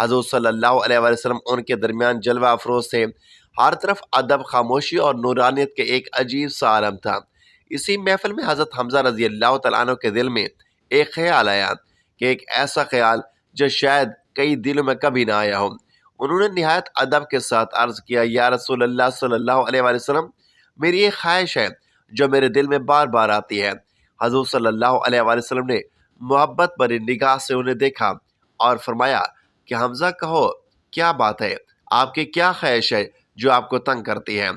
حضور صلی اللہ علیہ وسلم ان کے درمیان جلوہ افروز تھے، ہر طرف ادب، خاموشی اور نورانیت کے ایک عجیب سا عالم تھا۔ اسی محفل میں حضرت حمزہ رضی اللہ تعالیٰ عنہ کے دل میں ایک خیال آیا، کہ ایک ایسا خیال جو شاید کئی دلوں میں کبھی نہ آیا ہو۔ انہوں نے نہایت ادب کے ساتھ عرض کیا، یا رسول اللہ صلی اللہ علیہ وسلم، میری ایک خواہش ہے جو میرے دل میں بار بار آتی ہے۔ حضور صلی اللہ علیہ وسلم نے محبت بھری نگاہ سے انہیں دیکھا اور فرمایا کہ حمزہ، کہو کیا بات ہے، آپ کی کیا خواہش ہے جو آپ کو تنگ کرتی ہے؟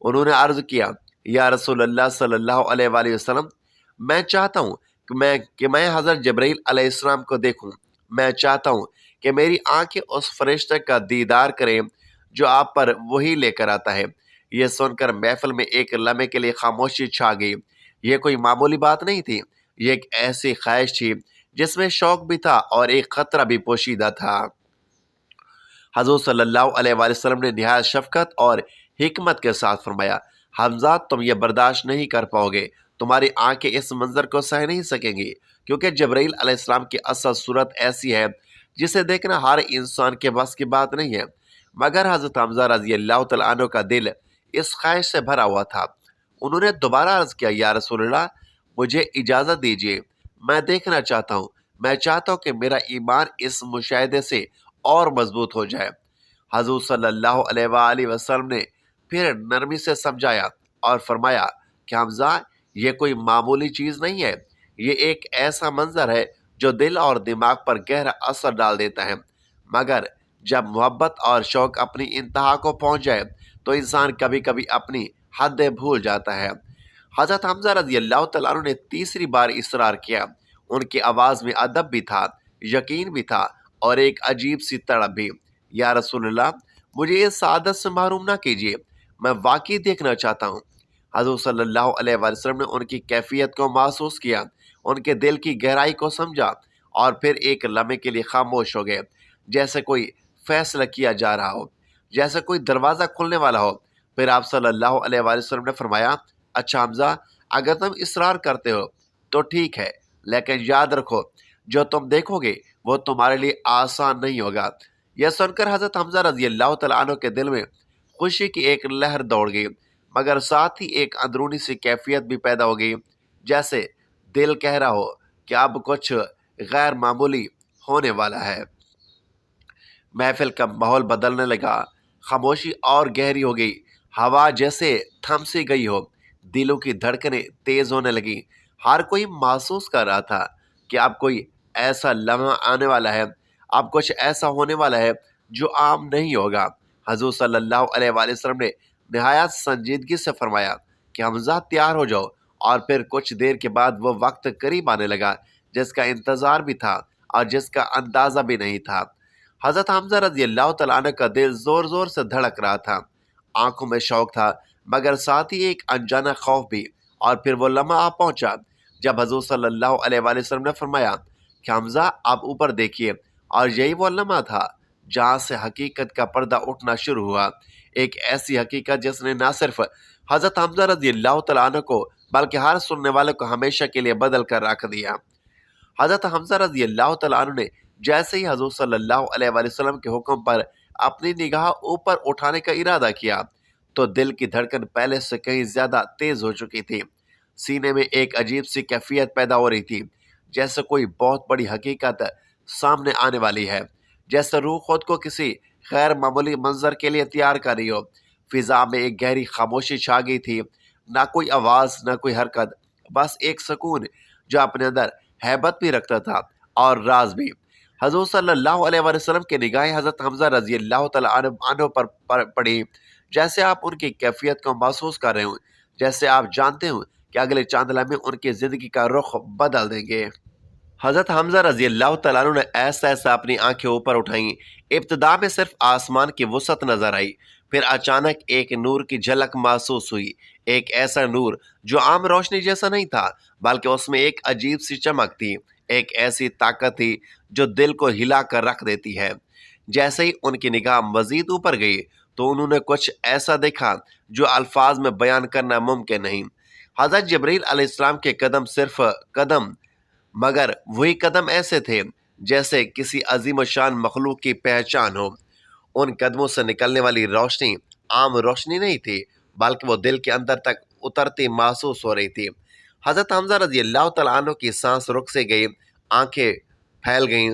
انہوں نے عرض کیا، یا رسول اللہ صلی اللہ علیہ وسلم، میں چاہتا ہوں کہ میں حضرت جبرائیل علیہ السلام کو دیکھوں۔ میں چاہتا ہوں کہ میری آنکھیں اس فرشتے کا دیدار کریں جو آپ پر وحی لے کر آتا ہے۔ یہ سن کر محفل میں ایک لمحے کے لیے خاموشی چھا گئی۔ یہ کوئی معمولی بات نہیں تھی، یہ ایک ایسی خواہش تھی جس میں شوق بھی تھا اور ایک خطرہ بھی پوشیدہ تھا۔ حضور صلی اللہ علیہ وسلم نے نہایت شفقت اور حکمت کے ساتھ فرمایا، حمزہ، تم یہ برداشت نہیں کر پاؤ گے، تمہاری آنکھیں اس منظر کو سہ نہیں سکیں گی، کیونکہ جبرائیل علیہ السلام کی اصل صورت ایسی ہے جسے دیکھنا ہر انسان کے بس کی بات نہیں ہے۔ مگر حضرت حمزہ رضی اللہ تعالیٰ عنہ کا دل اس خواہش سے بھرا ہوا تھا۔ انہوں نے دوبارہ عرض کیا، یا رسول اللہ، مجھے اجازت دیجیے، میں دیکھنا چاہتا ہوں۔ میں چاہتا ہوں کہ میرا ایمان اس مشاہدے سے اور مضبوط ہو جائے۔ حضور صلی اللہ علیہ وآلہ وسلم نے پھر نرمی سے سمجھایا اور فرمایا کہ حمزہ، یہ کوئی معمولی چیز نہیں ہے، یہ ایک ایسا منظر ہے جو دل اور دماغ پر گہرا اثر ڈال دیتا ہے۔ مگر جب محبت اور شوق اپنی انتہا کو پہنچ جائے تو انسان کبھی کبھی اپنی حدیں بھول جاتا ہے۔ حضرت حمزہ رضی اللہ تعالیٰ عنہ نے تیسری بار اصرار کیا۔ ان کی آواز میں ادب بھی تھا، یقین بھی تھا اور ایک عجیب سی تڑپ بھی۔ یا رسول اللہ، مجھے اس سعادت سے محروم نہ کیجیے، میں واقعی دیکھنا چاہتا ہوں۔ حضور صلی اللہ علیہ وسلم نے ان کی کیفیت کو محسوس کیا، ان کے دل کی گہرائی کو سمجھا اور پھر ایک لمحے کے لیے خاموش ہو گئے، جیسے کوئی فیصلہ کیا جا رہا ہو، جیسے کوئی دروازہ کھلنے والا ہو۔ پھر آپ صلی اللہ علیہ وسلم نے فرمایا، اچھا حمزہ، اگر تم اصرار کرتے ہو تو ٹھیک ہے، لیکن یاد رکھو جو تم دیکھو گے وہ تمہارے لیے آسان نہیں ہوگا۔ یہ سن کر حضرت حمزہ رضی اللہ تعالیٰ عنہ کے دل میں خوشی کی ایک لہر دوڑ گئی، مگر ساتھ ہی ایک اندرونی سی کیفیت بھی پیدا ہو گئی، جیسے دل کہہ رہا ہو کہ اب کچھ غیر معمولی ہونے والا ہے۔ محفل کا ماحول بدلنے لگا، خاموشی اور گہری ہو گئی، ہوا جیسے تھم سی گئی ہو، دلوں کی دھڑکنیں تیز ہونے لگیں۔ ہر کوئی محسوس کر رہا تھا کہ اب کوئی ایسا لمحہ آنے والا ہے، اب کچھ ایسا ہونے والا ہے جو عام نہیں ہوگا۔ حضور صلی اللہ علیہ وآلہ وسلم نے نہایت سنجیدگی سے فرمایا کہ حمزہ، تیار ہو جاؤ، اور پھر کچھ دیر کے بعد وہ وقت قریب آنے لگا جس کا انتظار بھی تھا اور جس کا اندازہ بھی نہیں تھا۔ حضرت حمزہ رضی اللہ تعالیٰ عنہ کا دل زور زور سے دھڑک رہا تھا، آنکھوں میں شوق تھا، مگر ساتھ ہی ایک انجانا خوف بھی۔ اور پھر وہ لمحہ آ پہنچا جب حضور صلی اللہ علیہ وآلہ وسلم نے فرمایا کہ حمزہ، آپ اوپر دیکھیے۔ اور یہی وہ لمحہ تھا جہاں سے حقیقت کا پردہ اٹھنا شروع ہوا، ایک ایسی حقیقت جس نے نہ صرف حضرت حمزہ رضی اللہ تعالیٰ عنہ کو بلکہ ہر سننے والے کو ہمیشہ کے لیے بدل کر رکھ دیا۔ حضرت حمزہ رضی اللہ تعالیٰ عنہ نے جیسے ہی حضور صلی اللہ علیہ وآلہ وسلم کے حکم پر اپنی نگاہ اوپر اٹھانے کا ارادہ کیا تو دل کی دھڑکن پہلے سے کہیں زیادہ تیز ہو چکی تھی۔ سینے میں ایک عجیب سی کیفیت پیدا ہو رہی تھی، جیسے کوئی بہت بڑی حقیقت سامنے آنے والی ہے، جیسے روح خود کو کسی غیر معمولی منظر کے لیے تیار کر رہی ہو۔ فضا میں ایک گہری خاموشی چھا گئی تھی، نہ کوئی آواز، نہ کوئی حرکت، بس ایک سکون جو اپنے اندر ہیبت بھی رکھتا تھا اور راز بھی۔ حضور صلی اللہ علیہ وسلم کی نگاہیں حضرت حمزہ رضی اللہ تعالیٰ عنہ پر پڑی، جیسے آپ ان کی کیفیت کو محسوس کر رہے ہوں، جیسے آپ جانتے ہوں کہ اگلے چند لمحے ان کی زندگی کا رخ بدل دیں گے۔ حضرت حمزہ رضی اللہ تعالیٰ عنہ نے ایسا ایسا اپنی آنکھیں اوپر اٹھائیں۔ ابتدا میں صرف آسمان کی وسعت نظر آئی، پھر اچانک ایک نور کی جھلک محسوس ہوئی، ایک ایسا نور جو عام روشنی جیسا نہیں تھا، بلکہ اس میں ایک عجیب سی چمک تھی، ایک ایسی طاقت تھی جو دل کو ہلا کر رکھ دیتی ہے۔ جیسے ہی ان کی نگاہ مزید اوپر گئی تو انہوں نے کچھ ایسا دیکھا جو الفاظ میں بیان کرنا ممکن نہیں۔ حضرت جبرائیل علیہ السلام کے قدم صرف قدم، مگر وہی قدم ایسے تھے جیسے کسی عظیم و شان مخلوق کی پہچان ہو۔ ان قدموں سے نکلنے والی روشنی عام روشنی نہیں تھی، بلکہ وہ دل کے اندر تک اترتی محسوس ہو رہی تھی۔ حضرت حمزہ رضی اللہ تعالیٰ عنہ کی سانس رک سے گئی، آنکھیں پھیل گئیں،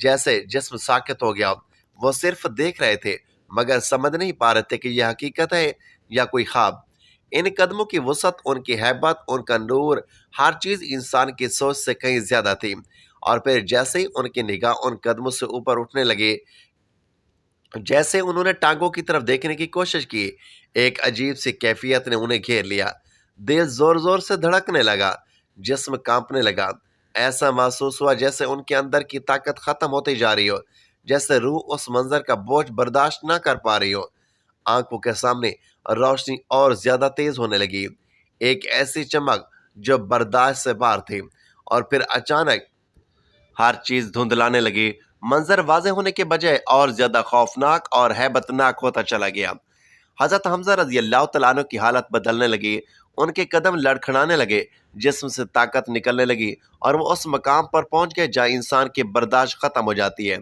جیسے جسم ساکت ہو گیا۔ وہ صرف دیکھ رہے تھے، مگر سمجھ نہیں پا رہے تھے کہ یہ حقیقت ہے یا کوئی خواب۔ ان قدموں کی وسعت، ان کی ہیبت، ان کا نور، ہر چیز انسان کی سوچ سے کہیں زیادہ تھی۔ اور پھر جیسے ہی ان کی نگاہ ان قدموں سے اوپر اٹھنے لگی، جیسے انہوں نے ٹانگوں کی طرف دیکھنے کی کوشش کی، ایک عجیب سی کیفیت نے انہیں گھیر لیا۔ دل زور زور سے دھڑکنے لگا، جسم کانپنے لگا۔ ایسا محسوس ہوا جیسے ان کے اندر کی طاقت ختم ہوتی جا رہی ہو، جیسے روح اس منظر کا بوجھ برداشت نہ کر پا رہی ہو۔ آنکھوں کے سامنے روشنی اور زیادہ تیز ہونے لگی، ایک ایسی چمک جو برداشت سے باہر تھی، اور پھر اچانک ہر چیز دھندلانے لگی۔ منظر واضح ہونے کے بجائے اور زیادہ خوفناک اور ہیبت ناک ہوتا چلا گیا۔ حضرت حمزہ رضی اللہ تعالیٰ عنہ کی حالت بدلنے لگی، ان کے قدم لڑکھڑانے لگے، جسم سے طاقت نکلنے لگی، اور وہ اس مقام پر پہنچ گئے جہاں انسان کی برداشت ختم ہو جاتی ہے۔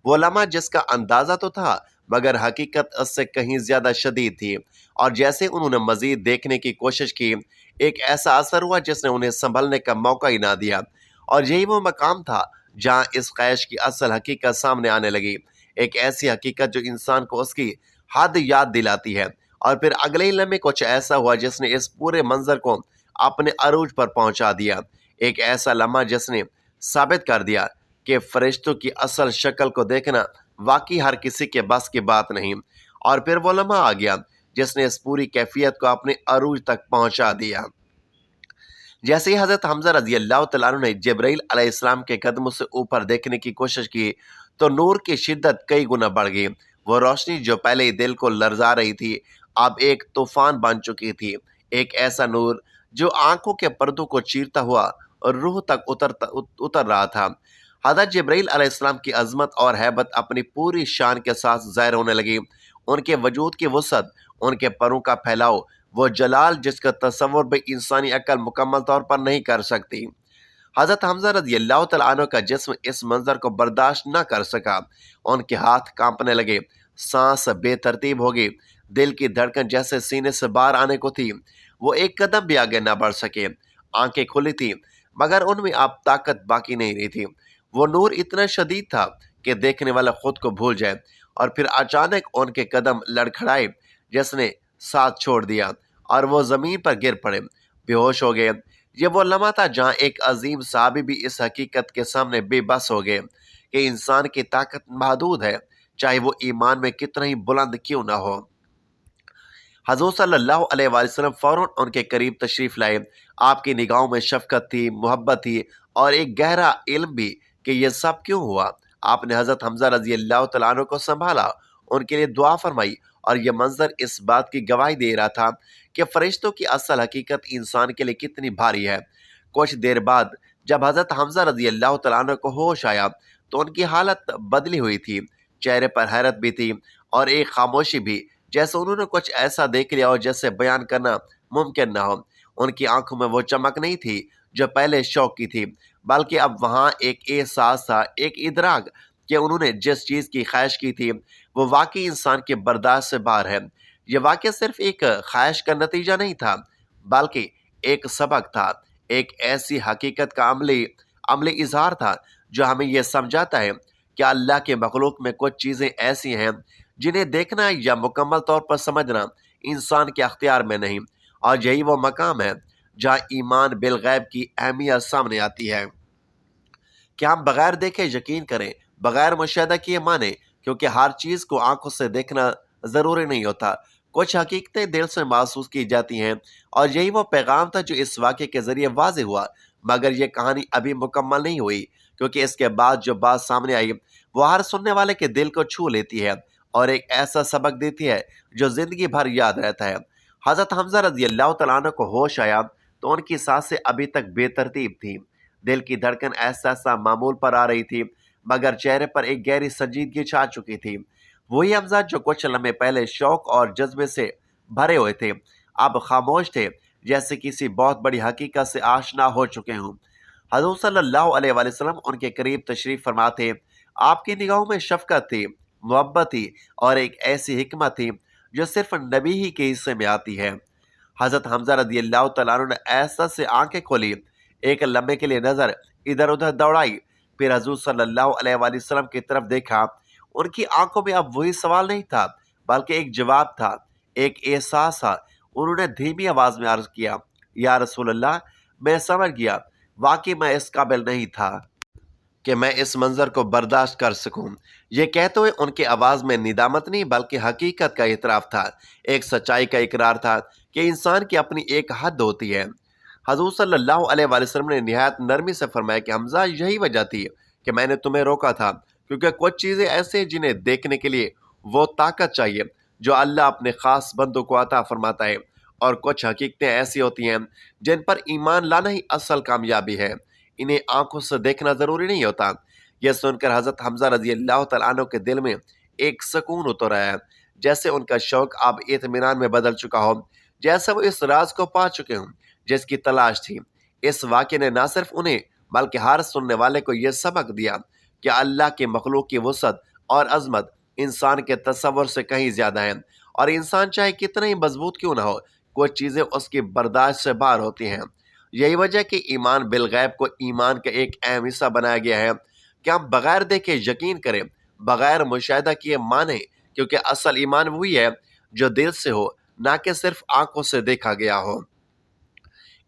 وہ لمحہ جس کا اندازہ تو تھا، مگر حقیقت اس سے کہیں زیادہ شدید تھی، اور جیسے انہوں نے مزید دیکھنے کی کوشش کی، ایک ایسا اثر ہوا جس نے انہیں سنبھلنے کا موقع ہی نہ دیا۔ اور یہی وہ مقام تھا جہاں اس خواہش کی اصل حقیقت سامنے آنے لگی، ایک ایسی حقیقت جو انسان کو اس کی حد یاد دلاتی ہے۔ اور پھر اگلے ہی لمحے کچھ ایسا ہوا جس نے اس پورے منظر کو اپنے عروج پر پہنچا دیا، ایک ایسا لمحہ جس نے ثابت کر دیا کہ فرشتوں کی اصل شکل کو دیکھنا واقعی ہر کسی کے بس کی بات نہیں۔ اور پھر وہ لمحہ آ گیا جس نے اس پوری کیفیت کو اپنے عروج تک پہنچا دیا۔ جیسے ہی حضرت حمزہ رضی اللہ تعالیٰ عنہ نے جبرائیل علیہ السلام کے قدموں سے اوپر دیکھنے کی کوشش کی، تو نور کی شدت کئی گنا بڑھ گئی۔ وہ روشنی جو پہلے ہی دل کو لرزا رہی تھی، اب ایک طوفان بن چکی تھی، ایک ایسا نور جو آنکھوں کے پردوں کو چیرتا ہوا اور روح تک اتر رہا تھا۔ حضرت جبرائیل علیہ السلام کی عظمت اور ہیبت اپنی پوری شان کے ساتھ ظاہر ہونے لگی، ان کے وجود کی وسعت، ان کے پروں کا پھیلاؤ، وہ جلال جس کا تصور بھی انسانی عقل مکمل طور پر نہیں کر سکتی۔ حضرت حمزہ رضی اللہ تعالیٰ عنہ کا جسم اس منظر کو برداشت نہ کر سکا، ان کے ہاتھ کانپنے لگے، سانس بے ترتیب ہو گئی، دل کی دھڑکن جیسے سینے سے باہر آنے کو تھی۔ وہ ایک قدم بھی آگے نہ بڑھ سکے، آنکھیں کھلی تھی، مگر ان میں اب طاقت باقی نہیں رہی تھی۔ وہ نور اتنا شدید تھا کہ دیکھنے والا خود کو بھول جائے، اور پھر اچانک ان کے قدم لڑکھڑائے، جس نے ساتھ چھوڑ دیا، اور وہ زمین پر گر پڑے، بے ہوش ہو گئے۔ یہ وہ لمحہ تھا جہاں ایک عظیم صحابی بھی اس حقیقت کے سامنے بے بس ہو گئے کہ انسان کی طاقت محدود ہے، چاہے وہ ایمان میں کتنا ہی بلند کیوں نہ ہو۔ حضور صلی اللہ علیہ وآلہ وسلم فوراً ان کے قریب تشریف لائے۔ آپ کی نگاہوں میں شفقت تھی، محبت تھی، اور ایک گہرا علم بھی کہ یہ سب کیوں ہوا۔ آپ نے حضرت حمزہ رضی اللہ تعالیٰ عنہ کو سنبھالا، ان کے لیے دعا فرمائی، اور یہ منظر اس بات کی گواہی دے رہا تھا کہ فرشتوں کی اصل حقیقت انسان کے لیے کتنی بھاری ہے۔ کچھ دیر بعد جب حضرت حمزہ رضی اللہ تعالیٰ عنہ کو ہوش آیا تو ان کی حالت بدلی ہوئی تھی، چہرے پر حیرت بھی تھی اور ایک خاموشی بھی، جیسے انہوں نے کچھ ایسا دیکھ لیا ہو جیسے بیان کرنا ممکن نہ ہو۔ ان کی آنکھوں میں وہ چمک نہیں تھی جو پہلے شوق کی تھی، بلکہ اب وہاں ایک احساس تھا، ایک ادراک کہ انہوں نے جس چیز کی خواہش کی تھی وہ واقعی انسان کے برداشت سے باہر ہے۔ یہ واقعہ صرف ایک خواہش کا نتیجہ نہیں تھا، بلکہ ایک سبق تھا، ایک ایسی حقیقت کا عملی اظہار تھا جو ہمیں یہ سمجھاتا ہے کہ اللہ کے مخلوق میں کچھ چیزیں ایسی ہیں جنہیں دیکھنا یا مکمل طور پر سمجھنا انسان کے اختیار میں نہیں، اور یہی وہ مقام ہے جہاں ایمان بالغیب کی اہمیت سامنے آتی ہے کہ ہم بغیر دیکھے یقین کریں، بغیر مشاہدہ کیے مانیں، کیونکہ ہر چیز کو آنکھوں سے دیکھنا ضروری نہیں ہوتا۔ کچھ حقیقتیں دل سے محسوس کی جاتی ہیں، اور یہی وہ پیغام تھا جو اس واقعے کے ذریعے واضح ہوا۔ مگر یہ کہانی ابھی مکمل نہیں ہوئی، کیونکہ اس کے بعد جو بات سامنے آئی وہ ہر سننے والے کے دل کو چھو لیتی ہے اور ایک ایسا سبق دیتی ہے جو زندگی بھر یاد رہتا ہے۔ حضرت حمزہ رضی اللہ تعالیٰ عنہ کو ہوش آیا تو ان کی سانسیں ابھی تک بے ترتیب تھیں، دل کی دھڑکن ایسا معمول پر آ رہی تھی، مگر چہرے پر ایک گہری سنجیدگی چھا چکی تھی۔ وہی حمزہ جو کچھ لمحے پہلے شوق اور جذبے سے بھرے ہوئے تھے، اب خاموش تھے، جیسے کسی بہت بڑی حقیقت سے آشنا ہو چکے ہوں۔ حضور صلی اللہ علیہ وآلہ وسلم ان کے قریب تشریف فرما تھے۔ آپ کی نگاہوں میں شفقت تھی، محبت تھی اور ایک ایسی حکمت تھی جو صرف نبی ہی کے حصے میں آتی ہے۔ حضرت حمزہ رضی اللہ تعالیٰ عنہ نے ایسا سے آنکھیں کھولی، ایک لمحے کے لیے نظر ادھر ادھر دوڑائی، پھر حضور صلی اللہ علیہ وآلہ وسلم کی طرف دیکھا۔ ان کی آنکھوں میں اب وہی سوال نہیں تھا بلکہ ایک جواب تھا، ایک احساس تھا۔ انہوں نے دھیمی آواز میں عرض کیا، یا رسول اللہ، میں سمجھ گیا، واقعی میں اس قابل نہیں تھا کہ میں اس منظر کو برداشت کر سکوں۔ یہ کہتے ہوئے ان کی آواز میں ندامت نہیں بلکہ حقیقت کا اعتراف تھا، ایک سچائی کا اقرار تھا کہ انسان کی اپنی ایک حد ہوتی ہے۔ حضور صلی اللہ علیہ وآلہ وسلم نے نہایت نرمی سے فرمایا کہ حمزہ، یہی وجہ تھی کہ میں نے تمہیں روکا تھا، کیونکہ کچھ چیزیں ایسے ہیں جنہیں دیکھنے کے لیے وہ طاقت چاہیے جو اللہ اپنے خاص بندوں کو عطا فرماتا ہے، اور کچھ حقیقتیں ایسی ہوتی ہیں جن پر ایمان لانا ہی اصل کامیابی ہے، انہیں آنکھوں سے دیکھنا ضروری نہیں ہوتا۔ یہ سن کر حضرت حمزہ رضی اللہ تعالیٰ عنہ کے دل میں ایک سکون اتر آیا، جیسے ان کا شوق اب اطمینان میں بدل چکا ہو، جیسے وہ اس راز کو پا چکے ہوں جس کی تلاش تھی۔ اس واقعے نے نہ صرف انہیں بلکہ ہر سننے والے کو یہ سبق دیا کہ اللہ کے مخلوق کی وسعت اور عظمت انسان کے تصور سے کہیں زیادہ ہے، اور انسان چاہے کتنا ہی مضبوط کیوں نہ ہو، کچھ چیزیں اس کی برداشت سے باہر ہوتی ہیں۔ یہی وجہ کہ ایمان بالغیب کو ایمان کا ایک اہم حصہ بنایا گیا ہے کہ ہم بغیر دیکھے یقین کریں، بغیر مشاہدہ کیے مانیں، کیونکہ اصل ایمان وہی ہے جو دل سے ہو، نہ کہ صرف آنکھوں سے دیکھا گیا ہو۔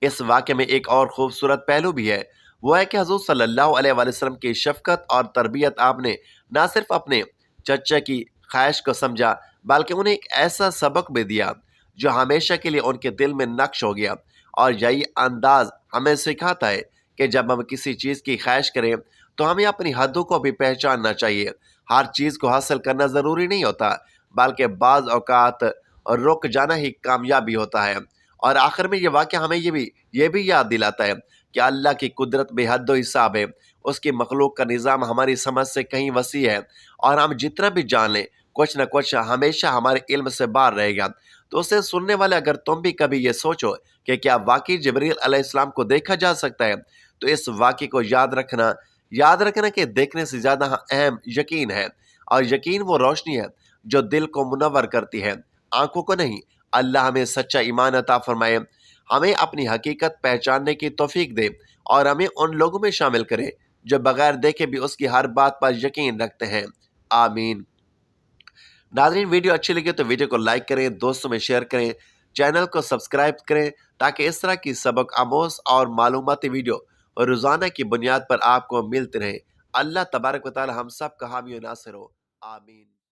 اس واقعے میں ایک اور خوبصورت پہلو بھی ہے، وہ ہے کہ حضور صلی اللہ علیہ وآلہ وسلم کی شفقت اور تربیت آپ نے نہ صرف اپنے چچا کی خواہش کو سمجھا بلکہ انہیں ایک ایسا سبق بھی دیا جو ہمیشہ کے لیے ان کے دل میں نقش ہو گیا، اور یہی انداز ہمیں سکھاتا ہے کہ جب ہم کسی چیز کی خواہش کریں تو ہمیں اپنی حدوں کو بھی پہچاننا چاہیے۔ ہر چیز کو حاصل کرنا ضروری نہیں ہوتا بلکہ بعض اوقات رک جانا ہی کامیابی ہوتا ہے۔ اور آخر میں یہ واقعہ ہمیں یہ بھی یاد دلاتا ہے کہ اللہ کی قدرت بے حد و حساب ہے، اس کی مخلوق کا نظام ہماری سمجھ سے کہیں وسیع ہے، اور ہم جتنا بھی جان لیں کچھ نہ کچھ ہمیشہ ہمارے علم سے باہر رہے گا۔ تو اسے سننے والے، اگر تم بھی کبھی یہ سوچو کہ کیا واقعی جبریل علیہ السلام کو دیکھا جا سکتا ہے، تو اس واقعے کو یاد رکھنا کہ دیکھنے سے زیادہ اہم یقین ہے، اور یقین وہ روشنی ہے جو دل کو منور کرتی ہے، آنکھوں کو نہیں۔ اللہ ہمیں سچا ایمان عطا فرمائے، ہمیں اپنی حقیقت پہچاننے کی توفیق دے، اور ہمیں ان لوگوں میں شامل کرے جو بغیر دیکھے بھی اس کی ہر بات پر یقین رکھتے ہیں۔ آمین۔ ناظرین، ویڈیو اچھی لگے تو ویڈیو کو لائک کریں، دوستوں میں شیئر کریں، چینل کو سبسکرائب کریں تاکہ اس طرح کی سبق آموز اور معلوماتی ویڈیو روزانہ کی بنیاد پر آپ کو ملتے رہیں۔ اللہ تبارک و تعالی ہم سب کا حامی و ناصر ہو۔ آمین۔